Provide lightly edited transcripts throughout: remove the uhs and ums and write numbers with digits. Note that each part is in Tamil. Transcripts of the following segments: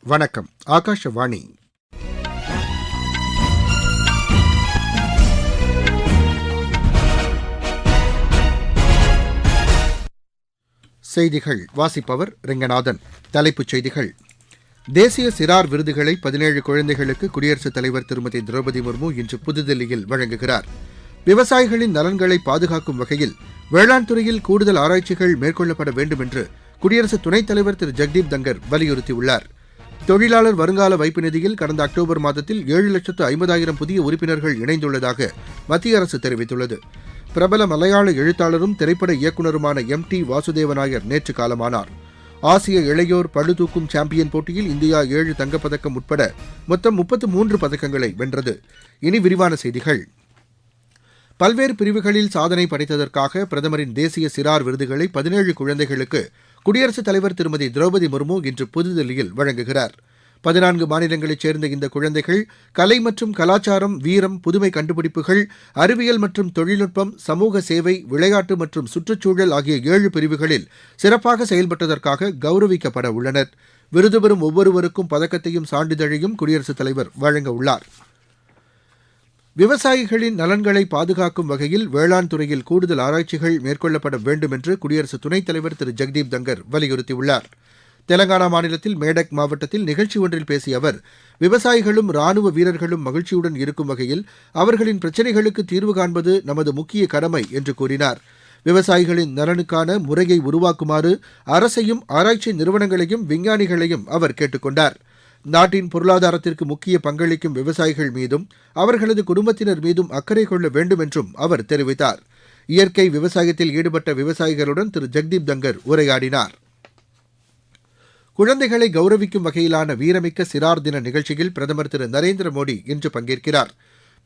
வணக்கம். ஆகாஷவாணி. செய்திகள் வாசிப்பவர் ரெங்கநாதன். தலைப்புச் செய்திகள். தேசிய சிறார் விருதுகளை 17 குழந்தைகளுக்கு குடியரசுத் தலைவர் திருமதி திரௌபதி முர்மு இன்று புதுதில்லியில் வழங்குகிறார். விவசாயிகளின் நலன்களை பாதுகாக்கும் வகையில் வேளாண் துறையில் கூடுதல் ஆராய்ச்சிகள் மேற்கொள்ளப்பட வேண்டும் என்று குடியரசு துணைத் தலைவர் திரு ஜெக்தீப் தங்கர் வலியுறுத்தியுள்ளார். தொழிலாளர் வருங்கால வைப்பு நிதியில் கடந்த அக்டோபர் மாதத்தில் 7,50,000 புதிய உறுப்பினர்கள் இணைந்துள்ளதாக மத்திய அரசு தெரிவித்துள்ளது. பிரபல மலையாள எழுத்தாளரும் திரைப்பட இயக்குநருமான MT வாசுதேவநாயர் நேற்று காலமானார். ஆசிய இளையோர் பளுதூக்கும் சாம்பியன் போட்டியில் இந்தியா 7 தங்கப்பதக்கம் உட்பட மொத்தம் 33 பதக்கங்களை வென்றது. இனி விரிவான செய்திகள். பல்வேறு பிரிவுகளில் சாதனை படைத்ததற்காக பிரதமரின் தேசிய சிறார் விருதுகளை 17 குழந்தைகளுக்கு குடியரசுத் தலைவர் திருமதி திரௌபதி முர்மு இன்று புதுதில்லியில் வழங்குகிறார். 14 மாநிலங்களைச் சேர்ந்த இந்த குழந்தைகள் கலை மற்றும் கலாச்சாரம், வீரம், புதுமை கண்டுபிடிப்புகள், அறிவியல் மற்றும் தொழில்நுட்பம், சமூக சேவை, விளையாட்டு மற்றும் சுற்றுச்சூழல் ஆகிய 7 பிரிவுகளில் சிறப்பாக செயல்பட்டதற்காக கௌரவிக்கப்பட உள்ளனர். விருது பெறும் ஒவ்வொருவருக்கும் பதக்கத்தையும் சான்றிதழையும் குடியரசுத் தலைவர் வழங்க உள்ளார். விவசாயிகளின் நலன்களை பாதுகாக்கும் வகையில் வேளாண் துறையில் கூடுதல் ஆராய்ச்சிகள் மேற்கொள்ளப்பட வேண்டும் என்று குடியரசு துணைத் தலைவர் திரு ஜெக்தீப் தங்கர் வலியுறுத்தியுள்ளார். தெலங்கானா மாநிலத்தில் மேடக் மாவட்டத்தில் நிகழ்ச்சி ஒன்றில் பேசிய அவர், விவசாயிகளும் ராணுவ வீரர்களும் மகிழ்ச்சியுடன் இருக்கும் வகையில் அவர்களின் பிரச்சினைகளுக்கு தீர்வு காண்பது நமது முக்கிய கடமை என்று கூறினார். விவசாயிகளின் நலனுக்கான முறையை உருவாக்குமாறு அரசையும் ஆராய்ச்சி நிறுவனங்களையும் விஞ்ஞானிகளையும் அவர் கேட்டுக் கொண்டார். நாட்டின் பொருளாதாரத்திற்கு முக்கிய பங்களிக்கும் விவசாயிகள் மீதும் அவர்களது குடும்பத்தினர் மீதும் அக்கறை கொள்ள வேண்டும் என்றும் அவர் தெரிவித்தார். இயற்கை விவசாயத்தில் ஈடுபட்ட விவசாயிகளுடன் திரு ஜெக்தீப் தங்கர் உரையாடினார். குழந்தைகளை கௌரவிக்கும் வகையிலான வீரமிக்க சிறார் தின நிகழ்ச்சியில் பிரதமர் திரு நரேந்திர மோடி இன்று பங்கேற்கிறார்.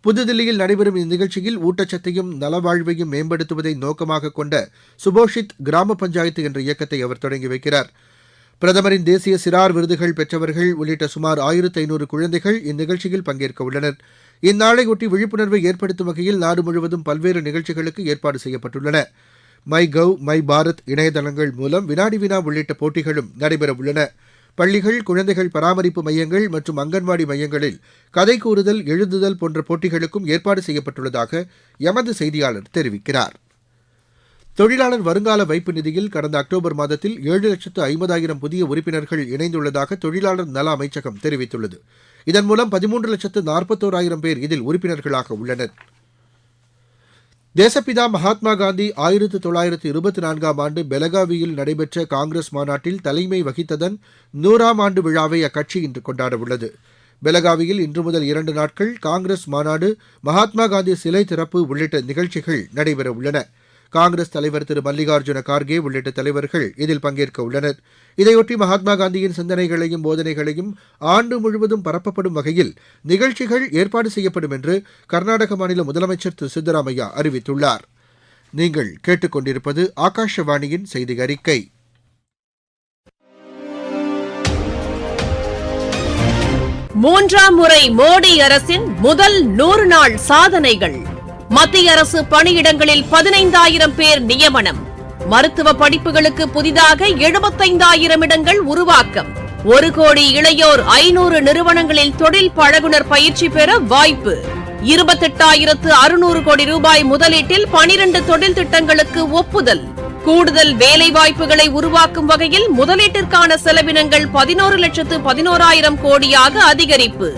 புதுதில்லியில் நடைபெறும் இந்நிகழ்ச்சியில் ஊட்டச்சத்தையும் நலவாழ்வையும் மேம்படுத்துவதை நோக்கமாக கொண்ட சுபோஷித் கிராம பஞ்சாயத்து என்ற இயக்கத்தை அவர் தொடங்கி வைக்கிறார். பிரதமரின் தேசிய சிறார் விருதுகள் பெற்றவர்கள் உள்ளிட்ட சுமார் 1500 குழந்தைகள் இந்நிகழ்ச்சியில் பங்கேற்க உள்ளனர். இந்நாளையொட்டி விழிப்புணர்வை ஏற்படுத்தும் வகையில் நாடு முழுவதும் பல்வேறு நிகழ்ச்சிகளுக்கு ஏற்பாடு செய்யப்பட்டுள்ளன. மை கவ், மை பாரத் இணையதளங்கள் மூலம் வினாடி வினா உள்ளிட்ட போட்டிகளும் நடைபெறவுள்ளன. பள்ளிகள், குழந்தைகள் பராமரிப்பு மையங்கள் மற்றும் அங்கன்வாடி மையங்களில் கதை கூறுதல், எழுதுதல் போன்ற போட்டிகளுக்கும் ஏற்பாடு செய்யப்பட்டுள்ளதாக எமது செய்தியாளர் தெரிவிக்கிறார். தொழிலாளர் வருங்கால வைப்பு நிதியில் கடந்த அக்டோபர் மாதத்தில் 7,50,000 புதிய உறுப்பினர்கள் இணைந்துள்ளதாக தொழிலாளர் நல அமைச்சகம் தெரிவித்துள்ளது. இதன் மூலம் 13,41,000 பேர் இதில் உறுப்பினர்களாக உள்ளனர். தேசப்பிதா மகாத்மா காந்தி 1924ஆம் ஆண்டு பெலகாவியில் நடைபெற்ற காங்கிரஸ் மாநாட்டில் தலைமை வகித்ததன் 100ஆம் ஆண்டு விழாவை அக்கட்சி இன்று கொண்டாடவுள்ளது. பெலகாவியில் இன்று முதல் 2 நாட்கள் காங்கிரஸ் மாநாடு, மகாத்மா காந்தி சிலை திறப்பு உள்ளிட்ட நிகழ்ச்சிகள் நடைபெறவுள்ளன. காங்கிரஸ் தலைவர் திரு மல்லிகார்ஜுன கார்கே உள்ளிட்ட தலைவர்கள் இதில் பங்கேற்க உள்ளனர். இதையொட்டி மகாத்மா காந்தியின் சிந்தனைகளையும் போதனைகளையும் ஆண்டு முழுவதும் பரப்பப்படும் வகையில் நிகழ்ச்சிகள் ஏற்பாடு செய்யப்படும் என்று கர்நாடக மாநில முதலமைச்சர் திரு சித்தராமையா அறிவித்துள்ளார். நீங்கள் கேட்டுக்கொண்டிருப்பது ஆகாஷவாணியின் செய்தி அறிக்கை. மூன்றாம் முறை மோடி அரசின் முதல் 100 நாள் சாதனைகள். மத்திய அரசு பணியிடங்களில் 15,000 பேர் நியமனம். மருத்துவ படிப்புகளுக்கு புதிதாக 75,000 இடங்கள் உருவாக்கம். 1 கோடி இளையோர் 500 நிறுவனங்களில் தொழில் பழகுனர் பயிற்சி பெற வாய்ப்பு. 28,600 கோடி ரூபாய் முதலீட்டில் 12 தொழில் திட்டங்களுக்கு ஒப்புதல். கூடுதல் வேலைவாய்ப்புகளை உருவாக்கும் வகையில் முதலீட்டிற்கான செலவினங்கள் 11,11,000 கோடியாக அதிகரிப்பு.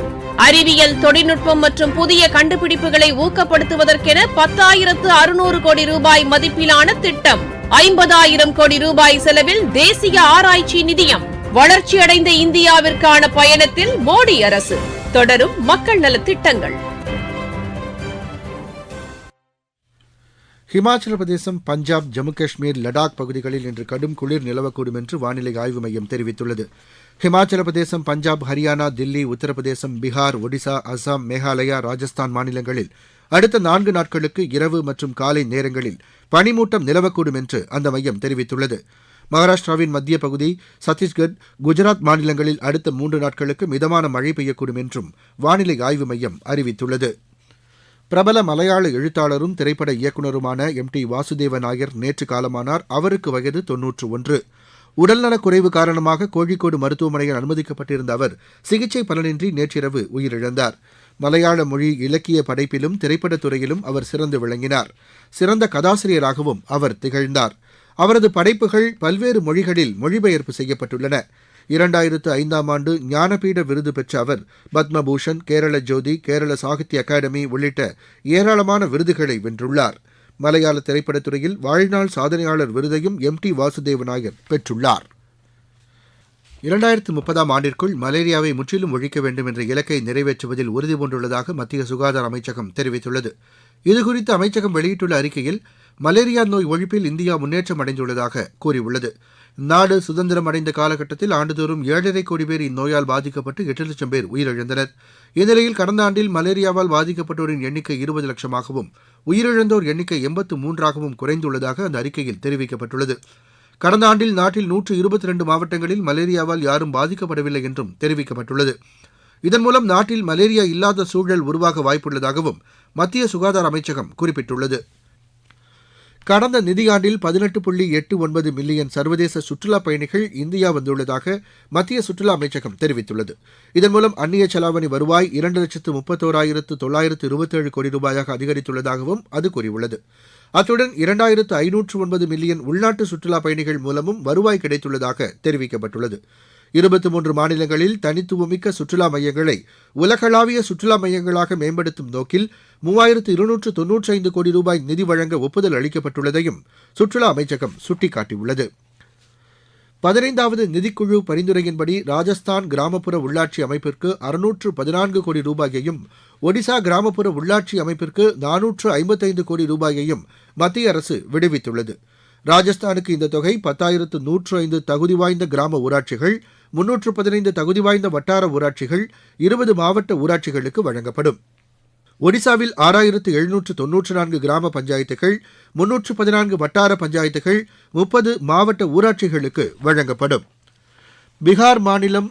அறிவியல், தொழில்நுட்பம் மற்றும் புதிய கண்டுபிடிப்புகளை ஊக்கப்படுத்துவதற்கென 10,600 கோடி ரூபாய் மதிப்பிலான திட்டம். 50,000 கோடி ரூபாய் செலவில் தேசிய ஆராய்ச்சி நிதியம். வளர்ச்சியடைந்த இந்தியாவிற்கான பயணத்தில் மோடி அரசு. தொடரும் மக்கள் நலத் திட்டங்கள். ஹிமாச்சல பிரதேசம், பஞ்சாப், ஜம்மு காஷ்மீர், லடாக் பகுதிகளில் இன்று கடும் குளிர் நிலவக்கூடும் என்று வானிலை ஆய்வு மையம் தெரிவித்துள்ளது. ஹிமாச்சல பிரதேசம், பஞ்சாப், ஹரியானா, தில்லி, உத்தரப்பிரதேசம், பீகார், ஒடிசா, அசாம், மேகாலயா, ராஜஸ்தான் மாநிலங்களில் அடுத்த 4 நாட்களுக்கு இரவு மற்றும் காலை நேரங்களில் பனிமூட்டம் நிலவக்கூடும் என்று அந்த மையம் தெரிவித்துள்ளது. மகாராஷ்டிராவின் மத்திய பகுதி, சத்தீஸ்கர், குஜராத் மாநிலங்களில் அடுத்த 3 நாட்களுக்கு மிதமான மழை பெய்யக்கூடும் என்றும் வானிலை ஆய்வு மையம் அறிவித்துள்ளது. பிரபல மலையாள எழுத்தாளரும் திரைப்பட இயக்குநருமான MT வாசுதேவநாயர் நேற்று காலமானார். அவருக்கு வயது 91. உடல்நலக் குறைவு காரணமாக கோழிக்கோடு மருத்துவமனையில் அனுமதிக்கப்பட்டிருந்த அவர் சிகிச்சை பலனின்றி நேற்றிரவு உயிரிழந்தார். மலையாள மொழி இலக்கிய படைப்பிலும் திரைப்படத் துறையிலும் அவர் சிறந்து விளங்கினார். சிறந்த கதாசிரியராகவும் அவர் திகழ்ந்தார். அவரது படைப்புகள் பல்வேறு மொழிகளில் மொழிபெயர்ப்பு செய்யப்பட்டுள்ளன. 2005ஆம் ஆண்டு ஞானபீட விருது பெற்ற அவர் பத்மபூஷன், கேரள ஜோதி, கேரள சாகித்ய அகாடமி உள்ளிட்ட ஏராளமான விருதுகளை வென்றுள்ளார். மலையாள திரைப்படத் துறையில் வாழ்நாள் சாதனையாளர் விருதையும் MT வாசுதேவ நாயர் பெற்றுள்ளார். 2030ஆம் ஆண்டிற்குள் மலேரியாவை முற்றிலும் ஒழிக்க வேண்டும் என்ற இலக்கை நிறைவேற்றுவதில் உறுதிபூண்டுள்ளதாக மத்திய சுகாதார அமைச்சகம் தெரிவித்துள்ளது. இதுகுறித்து அமைச்சகம் வெளியிட்டுள்ள அறிக்கையில் மலேரியா நோய் ஒழிப்பில் இந்தியா முன்னேற்றம் அடைந்துள்ளதாக கூறியுள்ளது. நாடு சுதந்திரம் அடைந்த காலகட்டத்தில் ஆண்டுதோறும் 7.5 கோடி பேர் இந்நோயால் பாதிக்கப்பட்டு 8 லட்சம் பேர் உயிரிழந்தனர். இந்நிலையில் கடந்த ஆண்டில் மலேரியாவால் பாதிக்கப்பட்டோரின் எண்ணிக்கை 20 லட்சமாகவும் உயிரிழந்தோர் எண்ணிக்கை 83ஆகவும் குறைந்துள்ளதாக அந்த அறிக்கையில் தெரிவிக்கப்பட்டுள்ளது. கடந்த ஆண்டில் நாட்டில் 122 மாவட்டங்களில் மலேரியாவால் யாரும் பாதிக்கப்படவில்லை என்றும் தெரிவிக்கப்பட்டுள்ளது. இதன் மூலம் நாட்டில் மலேரியா இல்லாத சூழல் உருவாக வாய்ப்புள்ளதாகவும் மத்திய சுகாதார அமைச்சகம் குறிப்பிட்டுள்ளது. கடந்த நிதியாண்டில் 18.89 மில்லியன் சர்வதேச சுற்றுலாப் பயணிகள் இந்தியா வந்துள்ளதாக மத்திய சுற்றுலா அமைச்சகம் தெரிவித்துள்ளது. இதன் மூலம் அந்நிய செலாவணி வருவாய் 2,31,927 கோடி ரூபாயாக அதிகரித்துள்ளதாகவும் அது கூறியுள்ளது. அத்துடன் 2,509 மில்லியன் உள்நாட்டு சுற்றுலாப் பயணிகள் மூலமும் வருவாய் கிடைத்துள்ளதாக தெரிவிக்கப்பட்டுள்ளது. 23 மாநிலங்களில் தனித்துவமிக்க சுற்றுலா மையங்களை உலகளாவிய சுற்றுலா மையங்களாக மேம்படுத்தும் நோக்கில் 3,295 கோடி ரூபாய் நிதி வழங்க ஒப்புதல் அளிக்கப்பட்டுள்ளதையும் சுற்றுலா அமைச்சகம் சுட்டிக்காட்டியுள்ளது. 15வது நிதிக்குழு பரிந்துரையின்படி ராஜஸ்தான் கிராமப்புற உள்ளாட்சி அமைப்பிற்கு 614 கோடி ரூபாயையும், ஒடிசா கிராமப்புற உள்ளாட்சி அமைப்பிற்கு 455 கோடி ரூபாயையும் மத்திய அரசு விடுவித்துள்ளது. ராஜஸ்தானுக்கு இந்த தொகை 10,105 தகுதி வாய்ந்த கிராம ஊராட்சிகள், 315 தகுதி வாய்ந்த வட்டார ஊராட்சிகள், 20 மாவட்ட ஊராட்சிகளுக்கு வழங்கப்படும். ஒடிசாவில் 6,794 கிராம பஞ்சாயத்துகள், 314 வட்டார பஞ்சாயத்துகள், 30 மாவட்ட ஊராட்சிகளுக்கு வழங்கப்படும். பீகார் மாநிலம்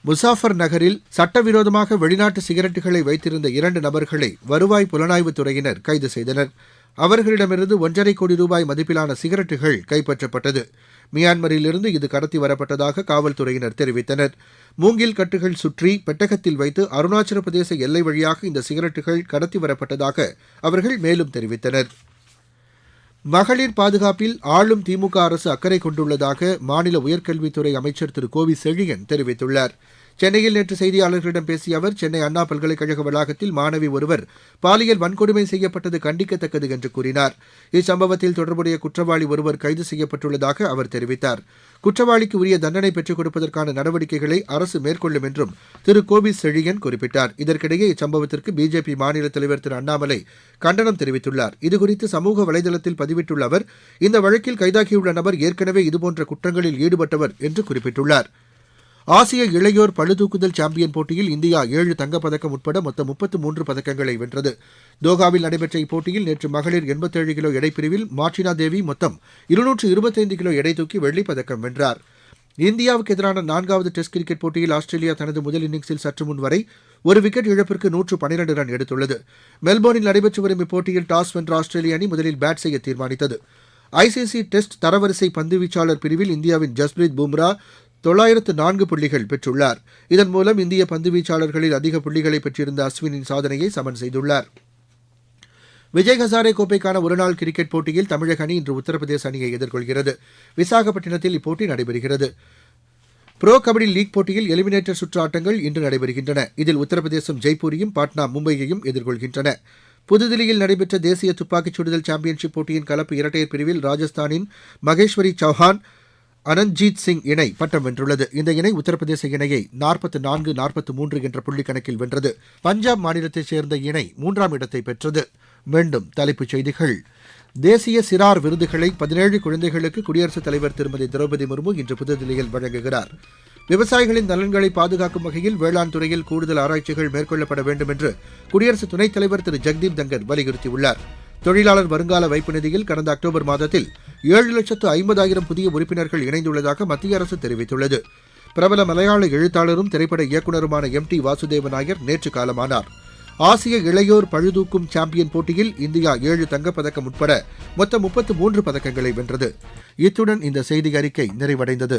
முசாஃபர் நகரில் சட்டவிரோதமாக வெளிநாட்டு சிகரெட்டுகளை வைத்திருந்த 2 நபர்களை வருவாய் புலனாய்வுத் துறையினர் கைது செய்தனர். அவர்களிடமிருந்து 1,50 கோடி ரூபாய் மதிப்பிலான சிகரெட்டுகள் கைப்பற்றப்பட்டது. மியான்மரிலிருந்து இது கடத்தி வரப்பட்டதாக காவல்துறையினர் தெரிவித்தனர். மூங்கில் கட்டுகள் சுற்றி பெட்டகத்தில் வைத்து அருணாச்சல பிரதேச எல்லை வழியாக இந்த சிகரெட்டுகள் கடத்தி வரப்பட்டதாக அவர்கள் மேலும் தெரிவித்தனர். மகளிர் பாதுகாப்பில் ஆளும் திமுக அரசு அக்கறை கொண்டுள்ளதாக மாநில உயர்கல்வித்துறை அமைச்சர் திரு கோவி செழியன் தெரிவித்துள்ளார். சென்னையில் நேற்று செய்தியாளர்களிடம் பேசிய அவர், சென்னை அண்ணா பல்கலைக்கழக வளாகத்தில் மாணவி ஒருவர் பாலியல் வன்கொடுமை செய்யப்பட்டது கண்டிக்கத்தக்கது என்று கூறினார். இச்சம்பவத்தில் தொடர்புடைய குற்றவாளி ஒருவர் கைது செய்யப்பட்டுள்ளதாக அவர் தெரிவித்தார். குற்றவாளிக்கு உரிய தண்டனை பெற்றுக் கொடுப்பதற்கான நடவடிக்கைகளை அரசு மேற்கொள்ளும் என்றும் திரு கோவி செழியன் குறிப்பிட்டார். இதற்கிடையே இச்சம்பவத்திற்கு பிஜேபி மாநில தலைவர் திரு அண்ணாமலை கண்டனம் தெரிவித்துள்ளார். இதுகுறித்து சமூக வலைதளத்தில் பதிவிட்டுள்ள அவர், இந்த வழக்கில் கைதாகியுள்ள நபர் ஏற்கனவே இதுபோன்ற குற்றங்களில் ஈடுபட்டவர் என்று குறிப்பிட்டுள்ளார். ஆசிய இளையோர் பளுதூக்குதல் சாம்பியன் போட்டியில் இந்தியா 7 தங்கப்பதக்கம் உட்பட மொத்தம் 33 பதக்கங்களை வென்றது. தோஹாவில் நடைபெற்ற இப்போட்டியில் நேற்று மகளிர் 87 கிலோ எடைப்பிரிவில் மார்டினா தேவி மொத்தம் 225 கிலோ எடை தூக்கி வெள்ளிப் பதக்கம் வென்றார். இந்தியாவுக்கு எதிரான 4வது டெஸ்ட் கிரிக்கெட் போட்டியில் ஆஸ்திரேலியா தனது முதல் இன்னிங்ஸில் சற்று முன் வரை ஒரு விக்கெட் இழப்பிற்கு 112 ரன் எடுத்துள்ளது. மெல்போர்னில் நடைபெற்று வரும் இப்போட்டியில் டாஸ் வென்ற ஆஸ்திரேலிய அணி முதலில் பேட் செய்ய தீர்மானித்தது. ஐசிசி டெஸ்ட் தரவரிசை பந்துவீச்சாளர் பிரிவில் இந்தியாவின் ஜஸ்பிரீத் பும்ரா 904 புள்ளிகள் பெற்றுள்ளார். இதன் மூலம் இந்திய பந்துவீச்சாளர்களில் அதிக புள்ளிகளை பெற்றிருந்த அஸ்வினின் சாதனையை சமன் செய்துள்ளார். விஜய் ஹசாரே கோப்பைக்கான ஒருநாள் கிரிக்கெட் போட்டியில் தமிழக அணி இன்று உத்தரப்பிரதேச அணியை எதிர்கொள்கிறது. விசாகப்பட்டினத்தில் இப்போட்டி நடைபெறுகிறது. புரோ கபடி லீக் போட்டியில் எலிமினேட்டர் சுற்று ஆட்டங்கள் இன்று நடைபெறுகின்றன. இதில் உத்தரப்பிரதேசம் ஜெய்ப்பூரையும், பாட்னா மும்பையையும் எதிர்கொள்கின்றன. புதுதில்லியில் நடைபெற்ற தேசிய துப்பாக்கிச் சுடுதல் சாம்பியன்ஷிப் போட்டியின் கலப்பு இரட்டையர் பிரிவில் ராஜஸ்தானின் மகேஸ்வரி சௌஹான், அனந்த்ஜீத் சிங் இணை பட்டம் வென்றுள்ளது. இந்த இணை உத்தரப்பிரதேச இணையை 44-43 என்ற புள்ளி கணக்கில் வென்றது. பஞ்சாப் மாநிலத்தைச் சேர்ந்த இணை 3ஆம் இடத்தை பெற்றது. மீண்டும் தலைப்புச் செய்திகள். தேசிய சிறார் விருதுகளை 17 குழந்தைகளுக்கு குடியரசுத் தலைவர் திருமதி திரௌபதி முர்மு இன்று புதுதில்லியில் வழங்குகிறார். விவசாயிகளின் நலன்களை பாதுகாக்கும் வகையில் வேளாண் துறையில் கூடுதல் ஆராய்ச்சிகள் மேற்கொள்ளப்பட வேண்டும் என்று குடியரசு துணைத் தலைவர் திரு ஜெக்தீப் தங்கர் வலியுறுத்தியுள்ளார். தொழிலாளர் வருங்கால வைப்பு நிதியில் கடந்த அக்டோபர் மாதத்தில் 7,50,000 புதிய உறுப்பினர்கள் இணைந்துள்ளதாக மத்திய அரசு தெரிவித்துள்ளது. பிரபல மலையாள எழுத்தாளரும் திரைப்பட இயக்குநருமான MT வாசுதேவ நாயர் நேற்று காலமானார். ஆசிய இளையோர் பழுதூக்கும் சாம்பியன் போட்டியில் இந்தியா 7 தங்கப்பதக்கம் உட்பட மொத்தம் 33 பதக்கங்களை வென்றது. இத்துடன் இந்த செய்தி அறிக்கை நிறைவடைந்தது.